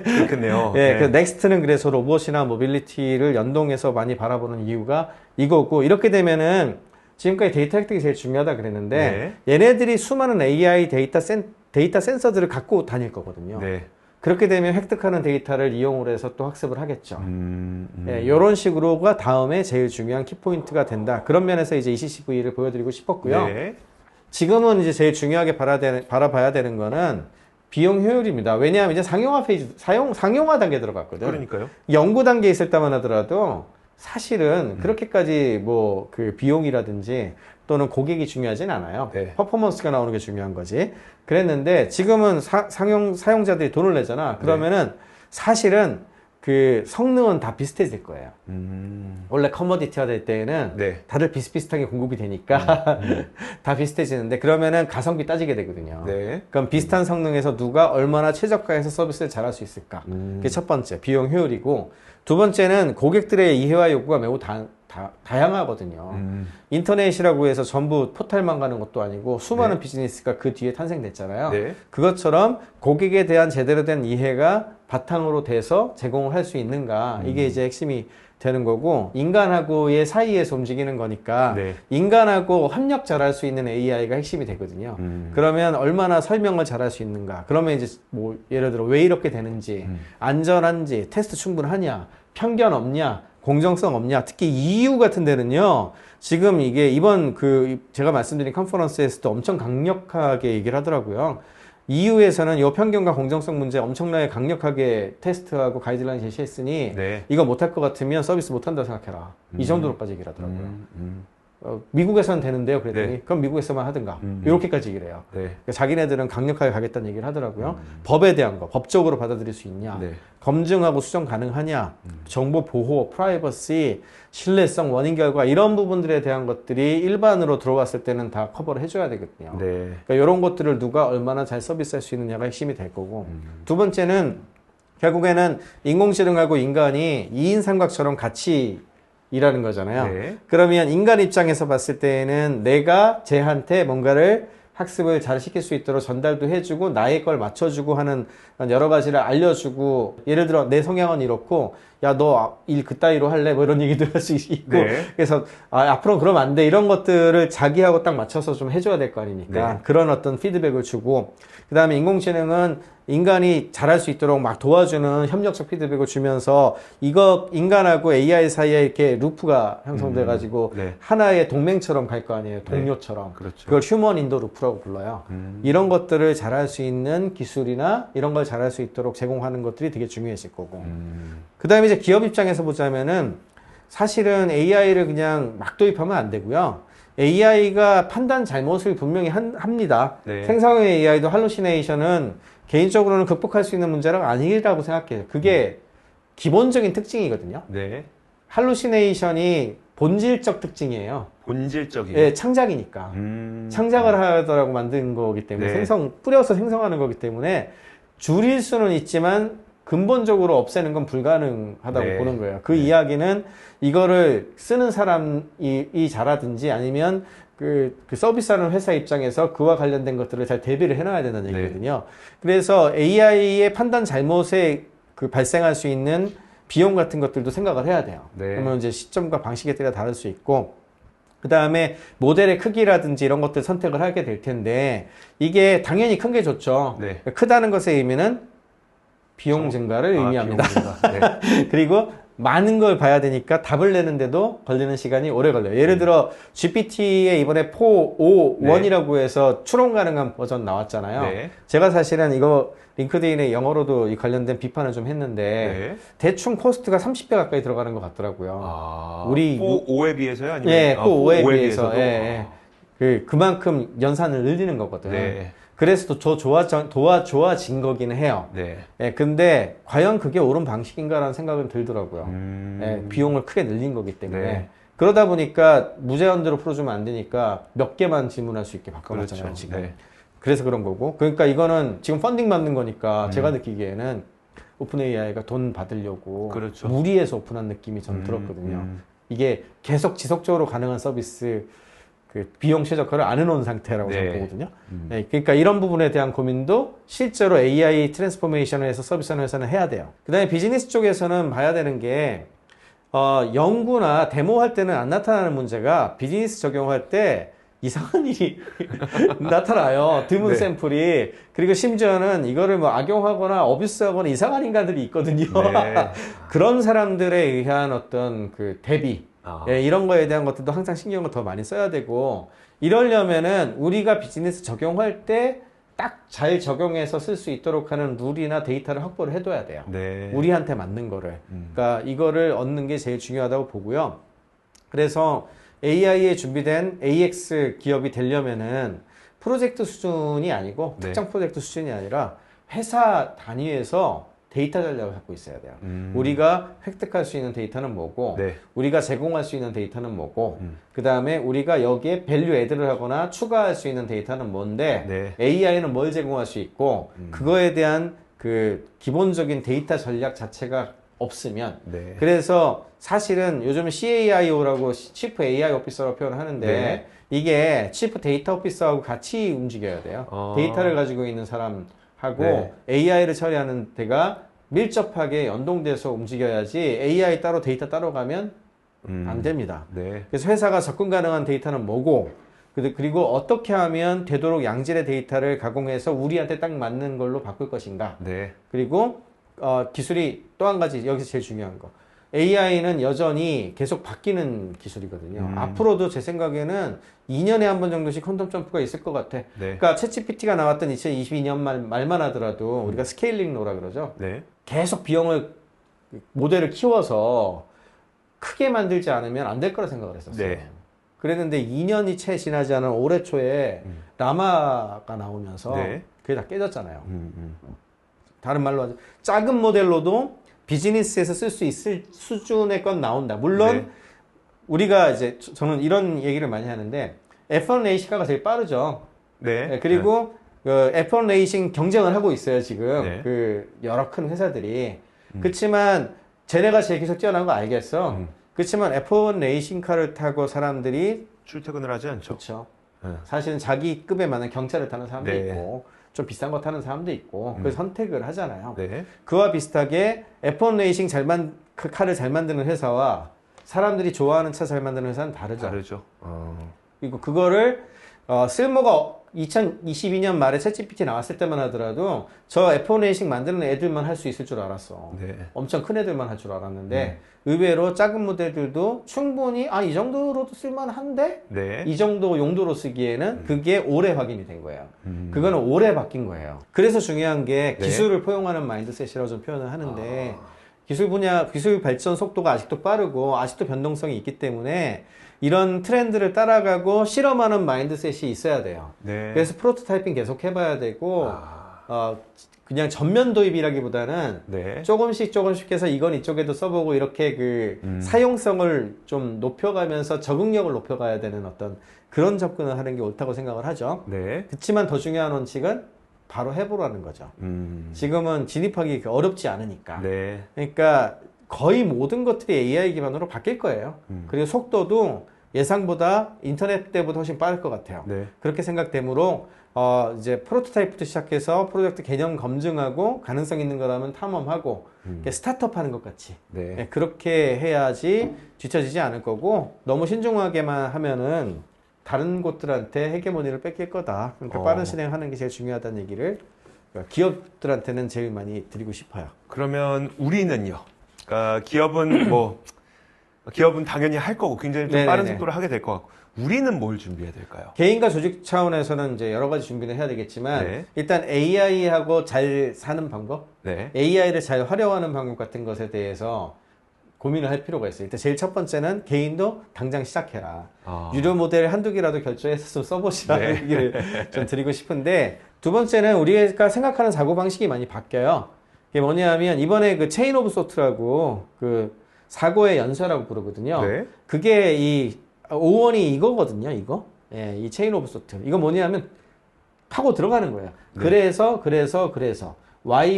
그렇겠네요. 네, 그 넥스트는 그래서 로봇이나 모빌리티를 연동해서 많이 바라보는 이유가 이거고, 이렇게 되면은 지금까지 데이터 획득이 제일 중요하다 그랬는데, 얘네들이 수많은 AI 데이터 센서들을 갖고 다닐 거거든요. 네. 그렇게 되면 획득하는 데이터를 이용을 해서 또 학습을 하겠죠. 예, 이런 식으로가 다음에 제일 중요한 키포인트가 된다. 그런 면에서 이제 ECCV를 보여드리고 싶었고요. 네. 지금은 이제 제일 중요하게 바라봐야 되는 거는 비용 효율입니다. 왜냐하면 이제 상용화 페이지, 상용화 단계에 들어갔거든. 그러니까요. 연구 단계에 있을 때만 하더라도 사실은 그렇게까지 뭐 그 비용이라든지 또는 고객이 중요하진 않아요. 네. 퍼포먼스가 나오는 게 중요한 거지. 그랬는데 지금은 사용자들이 돈을 내잖아. 그러면은 사실은 그 성능은 다 비슷해질 거예요. 원래 커머디티화 될 때에는 네. 다들 비슷비슷하게 공급이 되니까 다 비슷해지는데 그러면은 가성비 따지게 되거든요. 네. 그럼 비슷한 성능에서 누가 얼마나 최저가에서 서비스를 잘할 수 있을까? 그게 첫 번째, 비용 효율이고 두 번째는 고객들의 이해와 요구가 매우 다양하거든요. 인터넷이라고 해서 전부 포탈만 가는 것도 아니고 수많은 비즈니스가 그 뒤에 탄생됐잖아요. 네. 그것처럼 고객에 대한 제대로 된 이해가 바탕으로 돼서 제공을 할 수 있는가 이게 이제 핵심이 되는 거고 인간하고의 사이에서 움직이는 거니까 네. 인간하고 협력 잘할 수 있는 AI가 핵심이 되거든요. 그러면 얼마나 설명을 잘할 수 있는가 그러면 이제 뭐 예를 들어 왜 이렇게 되는지 안전한지 테스트 충분하냐 편견 없냐 공정성 없냐? 특히 EU 같은 데는요. 지금 이게 이번 제가 말씀드린 컨퍼런스에서도 엄청 강력하게 얘기를 하더라고요. EU에서는 이 편견과 공정성 문제 엄청나게 강력하게 테스트하고 가이드라인 제시했으니 네. 이거 못할 것 같으면 서비스 못한다고 생각해라. 이 정도로까지 얘기를 하더라고요. 미국에서는 되는데요. 그랬더니 네. 그럼 미국에서만 하든가. 이렇게까지 얘기를 해요. 네. 그러니까 자기네들은 강력하게 가겠다는 얘기를 하더라고요. 법에 대한 거, 법적으로 받아들일 수 있냐, 네. 검증하고 수정 가능하냐, 정보 보호, 프라이버시, 신뢰성, 원인 결과 이런 부분들에 대한 것들이 일반으로 들어왔을 때는 다 커버를 해줘야 되거든요. 네. 그러니까 이런 것들을 누가 얼마나 잘 서비스할 수 있느냐가 핵심이 될 거고, 두 번째는 결국에는 인공지능하고 인간이 2인 삼각처럼 같이 일하는 거잖아요. 네. 그러면 인간 입장에서 봤을 때는 내가 쟤한테 뭔가를 학습을 잘 시킬 수 있도록 전달도 해주고 나의 걸 맞춰주고 하는 여러 가지를 알려주고, 예를 들어 내 성향은 이렇고 야 너 일 그따위로 할래? 뭐 이런 얘기도 할 수 있고 네. 그래서 앞으로 그러면 안 돼, 이런 것들을 자기하고 딱 맞춰서 좀 해줘야 될 거 아닙니까? 네. 그런 어떤 피드백을 주고, 그 다음에 인공지능은 인간이 잘할 수 있도록 막 도와주는 협력적 피드백을 주면서 이거 인간하고 AI 사이에 이렇게 루프가 형성돼 가지고 네. 하나의 동맹처럼 갈 거 아니에요. 동료처럼. 그렇죠. 그걸 휴먼 인도 루프라고 불러요. 이런 것들을 잘할 수 있는 기술이나 이런 걸 잘할 수 있도록 제공하는 것들이 되게 중요해질 거고. 그 다음에 이제 기업 입장에서 보자면은 사실은 AI를 그냥 막 도입하면 안 되고요. AI가 판단 잘못을 분명히 합니다. 네. 생성형 AI도 할루시네이션은 개인적으로는 극복할 수 있는 문제가 아니라고 생각해요. 그게 기본적인 특징이거든요. 네. 할루시네이션이 본질적 특징이에요. 본질적인. 예, 창작이니까. 창작을 하더라고 만든 거기 때문에 네. 뿌려서 생성하는 거기 때문에 줄일 수는 있지만 근본적으로 없애는 건 불가능하다고 네. 보는 거예요. 그 이야기는 이거를 쓰는 사람이 잘하든지 아니면 그 서비스하는 회사 입장에서 그와 관련된 것들을 잘 대비를 해놔야 된다는 네. 얘기거든요. 그래서 AI의 판단 잘못에 발생할 수 있는 비용 같은 것들도 생각을 해야 돼요. 네. 그러면 이제 시점과 방식에 따라 다를 수 있고, 그 다음에 모델의 크기라든지 이런 것들 선택을 하게 될 텐데, 이게 당연히 큰 게 좋죠. 네. 크다는 것의 의미는 비용 증가를 의미합니다. 비용 증가. 네. 그리고 많은 걸 봐야 되니까 답을 내는데도 걸리는 시간이 오래 걸려요. 예를 들어 GPT에 이번에 4.5.1이라고 해서 추론 가능한 버전 나왔잖아요. 네. 제가 사실은 이거 링크드인에 영어로도 이 관련된 비판을 좀 했는데 네. 대충 코스트가 30배 가까이 들어가는 것 같더라고요. 아, 우리 4.5에 비해서요? 아니면 예, 4.5에 4.5에 비해서 비해서도? 예, 예. 그만큼 연산을 늘리는 거거든. 네. 그래서 더 좋아진 거기는 해요. 네. 예, 근데 과연 그게 옳은 방식인가라는 생각은 들더라고요. 예, 비용을 크게 늘린 거기 때문에. 네. 그러다 보니까 무제한대로 풀어주면 안 되니까 몇 개만 질문할 수 있게 바꿔놨잖아요, 그렇죠. 지금. 네. 그래서 그런 거고. 그러니까 이거는 지금 펀딩 받는 거니까 제가 느끼기에는 오픈 AI가 돈 받으려고 그렇죠. 무리해서 오픈한 느낌이 저는 들었거든요. 이게 계속 지속적으로 가능한 서비스, 그 비용 최적화를 안 해놓은 상태라고 네. 저는 보거든요. 네, 그러니까 이런 부분에 대한 고민도 실제로 AI 트랜스포메이션을 해서 서비스하는 회사는 해야 돼요. 그 다음에 비즈니스 쪽에서는 봐야 되는 게, 연구나 데모할 때는 안 나타나는 문제가 비즈니스 적용할 때 이상한 일이 나타나요. 드문 네. 샘플이. 그리고 심지어는 이거를 뭐 악용하거나 어뷰스하거나 이상한 인간들이 있거든요. 네. 그런 사람들에 의한 어떤 그 대비, 아. 예, 이런 거에 대한 것들도 항상 신경을 더 많이 써야 되고, 이러려면은 우리가 비즈니스 적용할 때 딱 잘 적용해서 쓸 수 있도록 하는 룰이나 데이터를 확보를 해둬야 돼요. 네. 우리한테 맞는 거를. 그러니까 이거를 얻는 게 제일 중요하다고 보고요. 그래서 AI에 준비된 AX 기업이 되려면은 프로젝트 수준이 아니고 네. 특정 프로젝트 수준이 아니라 회사 단위에서 데이터 전략을 갖고 있어야 돼요. 우리가 획득할 수 있는 데이터는 뭐고, 네. 우리가 제공할 수 있는 데이터는 뭐고, 그 다음에 우리가 여기에 밸류 애드를 하거나 추가할 수 있는 데이터는 뭔데, 네. AI는 뭘 제공할 수 있고, 그거에 대한 그 기본적인 데이터 전략 자체가 없으면, 네. 그래서 사실은 요즘 CAIO라고 치프 AI 오피서라고 표현을 하는데, 네. 이게 치프 데이터 오피서하고 같이 움직여야 돼요. 데이터를 가지고 있는 사람하고 네. AI를 처리하는 데가 밀접하게 연동돼서 움직여야지, AI 따로 데이터 따로 가면 안 됩니다. 네. 그래서 회사가 접근 가능한 데이터는 뭐고, 그리고 어떻게 하면 되도록 양질의 데이터를 가공해서 우리한테 딱 맞는 걸로 바꿀 것인가. 네. 그리고 기술이 또 한 가지, 여기서 제일 중요한 거, AI는 여전히 계속 바뀌는 기술이거든요. 앞으로도 제 생각에는 2년에 한 번 정도씩 퀀텀 점프가 있을 것 같아. 네. 그러니까 챗GPT가 나왔던 2022년 말만 하더라도 우리가 스케일링 로라 그러죠. 네. 계속 모델을 키워서 크게 만들지 않으면 안 될 거라 생각을 했었어요. 네. 그랬는데 2년이 채 지나지 않은 올해 초에 라마가 나오면서 네. 그게 다 깨졌잖아요. 다른 말로 하죠. 작은 모델로도 비즈니스에서 쓸 수 있을 수준의 건 나온다. 물론 네. 우리가 이제 저는 이런 얘기를 많이 하는데 F1 레이싱카가 제일 빠르죠. 네. 네, 그리고 그 F1 레이싱 경쟁을 하고 있어요 지금. 네. 그 여러 큰 회사들이. 그렇지만 쟤네가 제일 기술 뛰어난 거 알겠어. 그렇지만 F1 레이싱카를 타고 사람들이 출퇴근을 하지 않죠. 그렇죠. 네. 사실은 자기 급에 맞는 경차를 타는 사람도 네. 있고 좀 비싼 거 타는 사람도 있고 그 선택을 하잖아요. 네. 그와 비슷하게 F1 레이싱 그 카를 잘 만드는 회사와 사람들이 좋아하는 차 잘 만드는 회사는 다르죠. 다르죠. 그리고 그거를 쓸모가 2022년 말에 챗GPT 나왔을 때만 하더라도 저 F1 레이싱 만드는 애들만 할 수 있을 줄 알았어. 네. 엄청 큰 애들만 할 줄 알았는데 의외로 작은 모델들도 충분히 이 정도로도 쓸만한데 네. 이 정도 용도로 쓰기에는 그게 올해 확인이 된 거예요. 그거는 올해 바뀐 거예요. 그래서 중요한 게 네. 기술을 포용하는 마인드셋이라고 좀 표현을 하는데 기술 발전 속도가 아직도 빠르고 아직도 변동성이 있기 때문에 이런 트렌드를 따라가고 실험하는 마인드셋이 있어야 돼요. 네. 그래서 프로토타이핑 계속 해봐야 되고 그냥 전면 도입이라기보다는 네. 조금씩 해서 이건 이쪽에도 써보고 이렇게 그 사용성을 좀 높여가면서 적응력을 높여가야 되는 어떤 그런 접근을 하는 게 옳다고 생각을 하죠. 네. 그렇지만 더 중요한 원칙은 바로 해보라는 거죠. 지금은 진입하기 어렵지 않으니까. 네. 그러니까 거의 모든 것들이 AI 기반으로 바뀔 거예요. 그리고 속도도 예상보다 인터넷 때보다 훨씬 빠를 것 같아요. 네. 그렇게 생각되므로 이제 프로토타입부터 시작해서 프로젝트 개념 검증하고 가능성 있는 거라면 탐험하고 스타트업 하는 것 같이 네. 네, 그렇게 해야지 뒤처지지 않을 거고 너무 신중하게만 하면은 다른 곳들한테 헤게모니를 뺏길 거다. 그러니까 빠른 실행하는 게 제일 중요하다는 얘기를 기업들한테는 제일 많이 드리고 싶어요. 그러면 우리는요? 그러니까 기업은 당연히 할 거고 굉장히 좀 네네네. 빠른 속도로 하게 될 것 같고 우리는 뭘 준비해야 될까요? 개인과 조직 차원에서는 이제 여러 가지 준비를 해야 되겠지만 네. 일단 AI하고 잘 사는 방법, 네. AI를 잘 활용하는 방법 같은 것에 대해서 고민을 할 필요가 있어요. 일단 제일 첫 번째는 개인도 당장 시작해라. 유료 모델 한두 개라도 결제해서 좀 써보시라는 네. 얘기를 좀 드리고 싶은데 두 번째는 우리가 생각하는 사고방식이 많이 바뀌어요. 그게 뭐냐면 이번에 그 체인 오브 소트라고 그 사고의 연쇄라고 부르거든요. 네. 그게 이 오원이 이거거든요. 이거. 예, 이 체인 오브 소트. 이거 뭐냐면 파고 들어가는 거예요. 네. 그래서 Y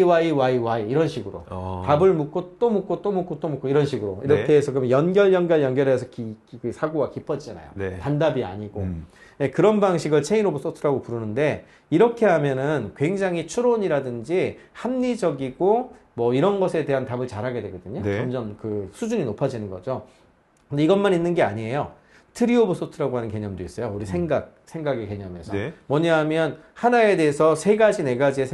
이런 식으로 답을 묻고 또 묻고 또 묻고 또 묻고 이런 식으로 이렇게 네. 해서 그럼 연결해서 그 사고가 깊어지잖아요. 네. 단답이 아니고 네, 그런 방식을 체인 오브 소트라고 부르는데 이렇게 하면은 굉장히 추론이라든지 합리적이고 뭐 이런 것에 대한 답을 잘하게 되거든요. 네. 점점 그 수준이 높아지는 거죠. 근데 이것만 있는 게 아니에요. 트리 오브 소트라고 하는 개념도 있어요. 우리 생각의 개념에서. 네. 뭐냐 하면 하나에 대해서 세 가지, 네 가지의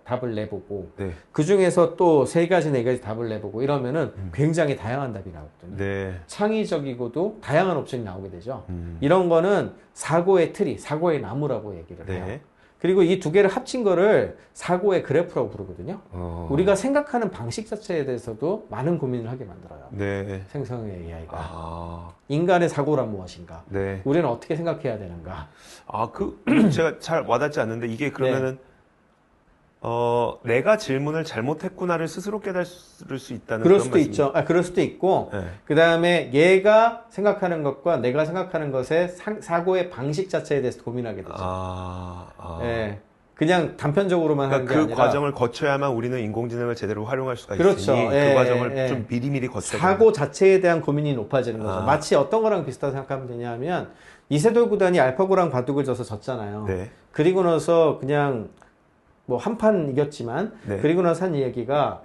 답을 내보고 네. 그 중에서 또 세 가지, 네 가지 답을 내보고 이러면은 굉장히 다양한 답이 나오거든요. 네. 창의적이고도 다양한 옵션이 나오게 되죠. 이런 거는 사고의 트리, 사고의 나무라고 얘기를 해요. 네. 그리고 이 두 개를 합친 거를 사고의 그래프라고 부르거든요. 우리가 생각하는 방식 자체에 대해서도 많은 고민을 하게 만들어요. 네. 생성의 AI가. 아. 인간의 사고란 무엇인가? 네. 우리는 어떻게 생각해야 되는가? 제가 잘 와닿지 않는데 이게 그러면은 내가 질문을 잘못했구나를 스스로 깨달을 수 있다는 그럴 그런 수도 말씀이- 있죠. 그럴 수도 있고, 네. 그 다음에 얘가 생각하는 것과 내가 생각하는 것의 사고의 방식 자체에 대해서 고민하게 되죠. 예. 그냥 단편적으로만 하는 그러니까 게 그 아니라 과정을 거쳐야만 우리는 인공지능을 제대로 활용할 수가 그렇죠. 있으니 예, 그 과정을 예. 좀 미리미리 거쳐야 사고 자체에 대한 고민이 높아지는 거죠. 아. 마치 어떤 거랑 비슷하다고 생각하면 되냐면 이세돌 구단이 알파고랑 바둑을 져서 졌잖아요. 네. 그리고 나서 그냥 뭐 한 판 이겼지만 네. 그리고 나서 한 얘기가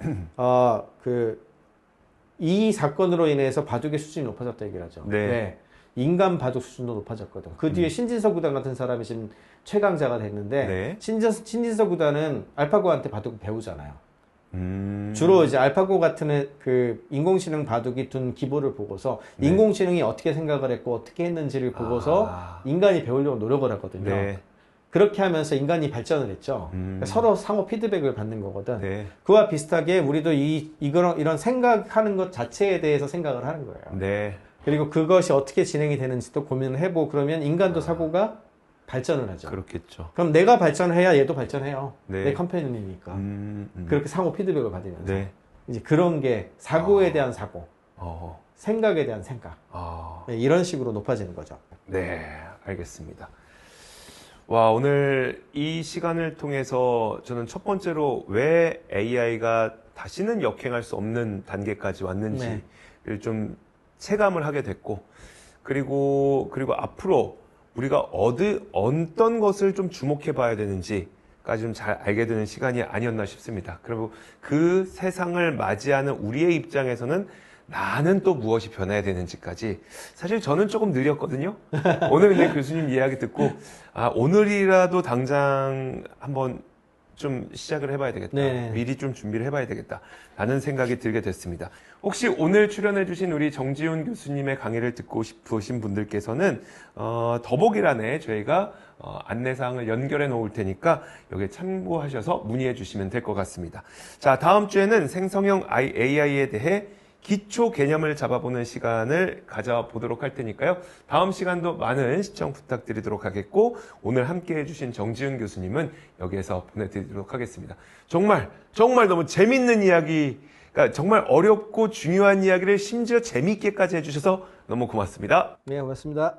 이 사건으로 인해서 바둑의 수준이 높아졌다 얘기를 하죠. 네. 왜? 인간 바둑 수준도 높아졌거든. 그 뒤에 신진서 구단 같은 사람이 지금 최강자가 됐는데 네. 신진서 구단은 알파고한테 바둑 배우잖아요. 주로 이제 알파고 같은 그 인공지능 바둑이 둔 기보를 보고서 네. 인공지능이 어떻게 생각을 했고 어떻게 했는지를 보고서 인간이 배우려고 노력을 하거든요. 네. 그렇게 하면서 인간이 발전을 했죠. 그러니까 서로 상호 피드백을 받는 거거든. 네. 그와 비슷하게 우리도 이런 생각하는 것 자체에 대해서 생각을 하는 거예요. 네. 그리고 그것이 어떻게 진행이 되는지도 고민을 해보고 그러면 인간도 사고가 발전을 하죠. 그렇겠죠. 그럼 내가 발전해야 얘도 발전해요. 네. 내 컴패니언이니까. 그렇게 상호 피드백을 받으면서. 네. 이제 그런 게 사고에 대한 사고, 어. 생각에 대한 생각. 네, 이런 식으로 높아지는 거죠. 네, 알겠습니다. 와, 오늘 이 시간을 통해서 저는 첫 번째로 왜 AI가 다시는 역행할 수 없는 단계까지 왔는지를 좀 체감을 하게 됐고, 그리고 앞으로 우리가 어떤 것을 좀 주목해 봐야 되는지까지 좀 잘 알게 되는 시간이 아니었나 싶습니다. 그리고 그 세상을 맞이하는 우리의 입장에서는 나는 또 무엇이 변해야 되는지까지 사실 저는 조금 느렸거든요. 오늘 근데 교수님 이야기 듣고 오늘이라도 당장 한번 좀 시작을 해봐야 되겠다. 네. 미리 좀 준비를 해봐야 되겠다. 라는 생각이 들게 됐습니다. 혹시 오늘 출연해주신 우리 정지훈 교수님의 강의를 듣고 싶으신 분들께서는 더보기란에 저희가 안내사항을 연결해 놓을 테니까 여기에 참고하셔서 문의해 주시면 될 것 같습니다. 자, 다음 주에는 생성형 AI에 대해 기초 개념을 잡아보는 시간을 가져보도록 할 테니까요. 다음 시간도 많은 시청 부탁드리도록 하겠고, 오늘 함께 해주신 정지훈 교수님은 여기에서 보내드리도록 하겠습니다. 정말 너무 재밌는 이야기, 그러니까 정말 어렵고 중요한 이야기를 심지어 재미있게까지 해주셔서 너무 고맙습니다. 네, 고맙습니다.